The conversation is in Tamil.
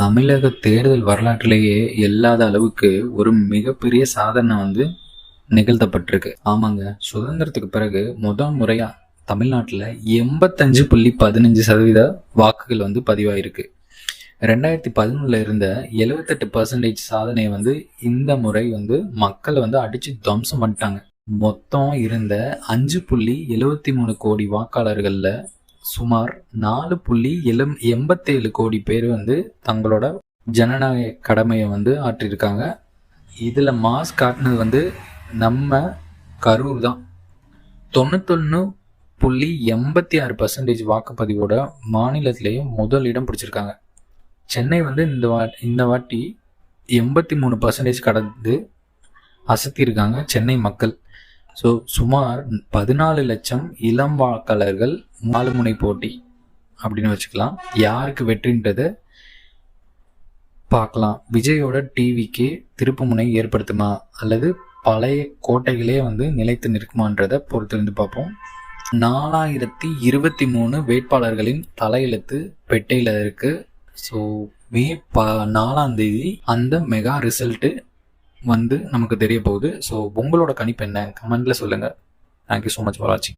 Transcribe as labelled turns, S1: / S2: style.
S1: தமிழக தேர்தல் வரலாற்றிலேயே இல்லாத அளவுக்கு ஒரு மிகப்பெரிய சாதனை நிகழ்த்தப்பட்டிருக்கு. ஆமாங்க, சுதந்திரத்துக்கு பிறகு முதல் முறையா தமிழ்நாட்டில் 85.15% வாக்குகள் பதிவாயிருக்கு. 2011 இருந்த 78% சாதனையை இந்த முறை மக்கள் அடிச்சு துவம்சம் பண்ணிட்டாங்க. மொத்தம் இருந்த 5.73 கோடி வாக்காளர்கள்ல சுமார் 4.87 கோடி பேர் தங்களோட ஜனநாயக கடமையை ஆற்றியிருக்காங்க. இதுல மாஸ் காட்டினது நம்ம கரூர் தான். 91.86% வாக்குப்பதிவோட மாநிலத்திலேயே முதல் இடம் பிடிச்சிருக்காங்க. சென்னை இந்த வாட்டி 83% கடந்து அசத்தியிருக்காங்க சென்னை மக்கள். ஸோ சுமார் 14 லட்சம் இளம் வாக்காளர்கள் 4 முனை போட்டி அப்படின்னு வச்சுக்கலாம். யாருக்கு வெற்றின்றதை பார்க்கலாம். விஜயோட டிவிக்கு திருப்பு முனை ஏற்படுத்துமா அல்லது பழைய கோட்டைகளே நிலைத்து நிற்குமான்றதை பொறுத்திருந்து பார்ப்போம். 4023 வேட்பாளர்களின் தலையெழுத்து பெட்டையில் இருக்கு. ஸோ மே 4 அந்த மெகா ரிசல்ட்டு நமக்கு தெரிய போகுது. ஸோ உங்களோட கணிப்பு என்ன? கமெண்ட்ல சொல்லுங்க. தேங்க்யூ ஸோ மச் ஃபார் வாட்சிங்.